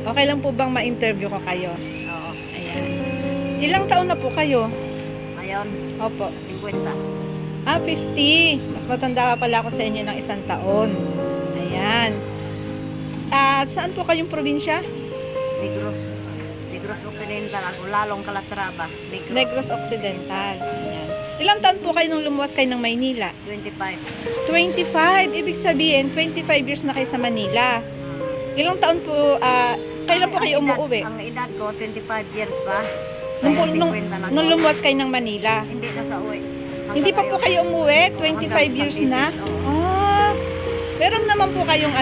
Okay lang po bang ma-interview ko kayo? Oo. Ayan. Ilang taon na po kayo? Ngayon, Opo. 50. 50. Mas matanda pa pala ako sa inyo ng 1 taon. Ayan. Saan po kayong probinsya? Negros. Negros Occidental. Ako lalong Calatrava. Negros Occidental. Ayan. Ilang taon po kayo nung lumuwas kayo ng Maynila? 25. 25. Ibig sabihin, 25 years na kayo sa Manila. Ilang taon po, kailan po kayo umuwi? Ang edad ko, 25 years pa. Nung lumuwas kayo ng Manila. Hindi na sa uwi. Hindi pa po kayo umuwi? 25 years na? Meron naman po kayong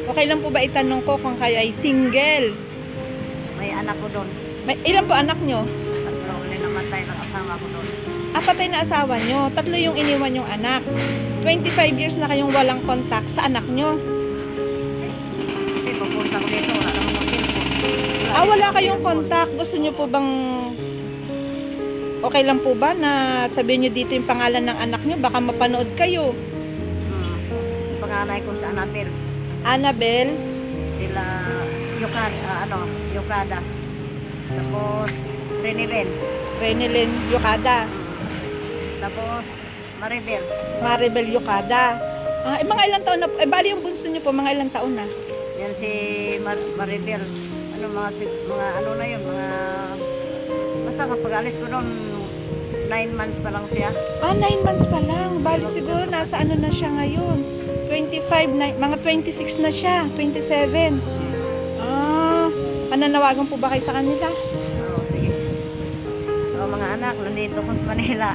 okay lang po ba itanong ko kung kayo ay single? May anak ko doon. Ilan po anak nyo? Tatlo ulit namatay ng asawa ko doon. Patay na asawa nyo. 3 yung iniwan yung anak. 25 years na kayong walang contact sa anak nyo. Kasi pupunta ko dito, wala naman yung cellphone. Wala kayong contact. Gusto nyo po bang okay lang po ba na sabihin nyo dito yung pangalan ng anak nyo? Baka mapanood kayo. Panganay ko sa Annabel. Annabel. Sila Yokada. Tapos Renilyn. Renilyn Yokada. Tapos Maribel Yokada. Mga ilang taon na po? Bali yung bunso nyo po, mga ilang taon na? yan si Maribel. Mga ano na yun, basta kapag alis ko noon 9 months pa lang siya. 9 months pa lang. Bali siguro nasa ano na siya ngayon. 25, mga 26 na siya. 27. Pananawagan po ba kayo sa kanila? Oo, sige. Mga anak, nandito ko sa Manila.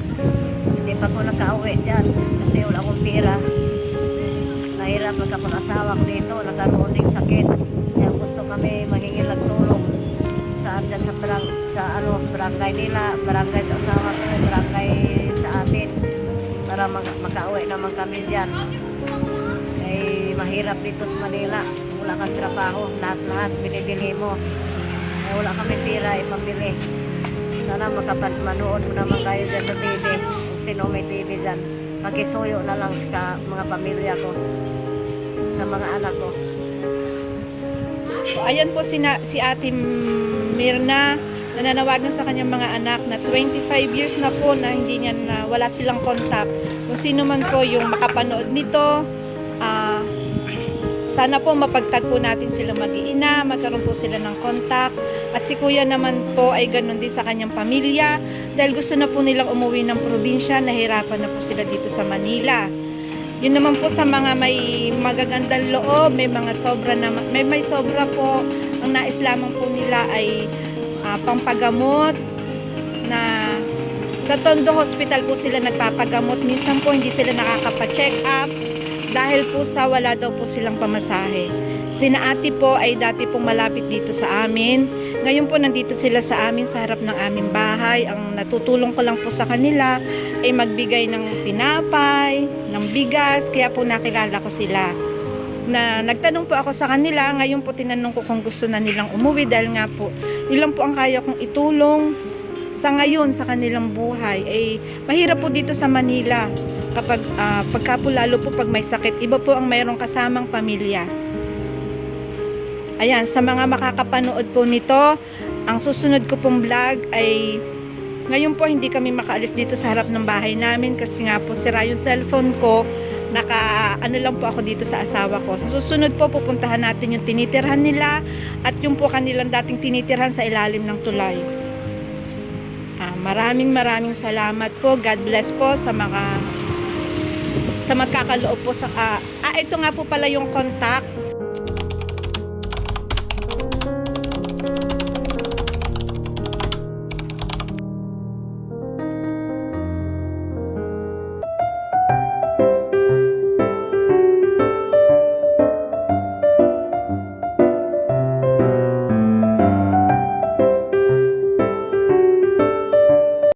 Hindi pa ko nakauwi dyan. Kasi wala akong pera. Nahirap magkapag-asawa ko dito. Nagkaroon ng sakit. Kaya gusto kami mahingi lang tulong. Saan dyan sa barangay nila, barangay sa asawa ko, barangay sa atin. Para makauwi naman kami dyan. Eh, mahirap dito sa Manila. Wala kang trabaho, lahat-lahat binibili mo. Eh, wala kami pera ipambili. Sana manood mo naman kayo dyan sa TV. Kung sino may TV dyan. Makisuyo na lang sa mga pamilya ko. Sa mga anak ko. Ayan po si Ate Mirna. Nananawagan sa kanyang mga anak na 25 years na po na hindi niya wala silang contact. Kung sino man po yung makapanood nito, sana po mapagtagpo natin sila mag-iina, magkaroon po sila ng contact. At si Kuya naman po ay ganun din sa kanyang pamilya dahil gusto na po nilang umuwi ng probinsya, nahirapan na po sila dito sa Manila. Yun naman po sa mga may magagandang loob, may mga sobra na, may sobra po. Ang nais lamang po nila ay pampagamot na sa Tondo Hospital po sila nagpapagamot. Minsan po hindi sila nakakapa-check up dahil po sa wala daw po silang pamasahe. Sina ate po ay dati pong malapit dito sa amin. Ngayon po nandito sila sa amin sa harap ng aming bahay. Ang natutulong ko lang po sa kanila ay magbigay ng tinapay, ng bigas. Kaya po nakilala ko sila. Nagtanong po ako sa kanila. Ngayon po tinanong ko kung gusto na nilang umuwi dahil nga po yun lang po ang kaya kong itulong sa ngayon sa kanilang buhay. Mahirap po dito sa Manila. Pagka po lalo po pag may sakit, iba po ang mayroong kasamang pamilya. Ayan, sa mga makakapanood po nito, ang susunod ko pong vlog ay ngayon po hindi kami makaalis dito sa harap ng bahay namin kasi nga po sira yung cellphone ko. Ano lang po ako dito sa asawa ko. Sa susunod po pupuntahan natin yung tinitirhan nila at yung po kanilang dating tinitirhan sa ilalim ng tulay. Maraming salamat po. God bless po sa magkakaloob po sa ito nga po pala yung contact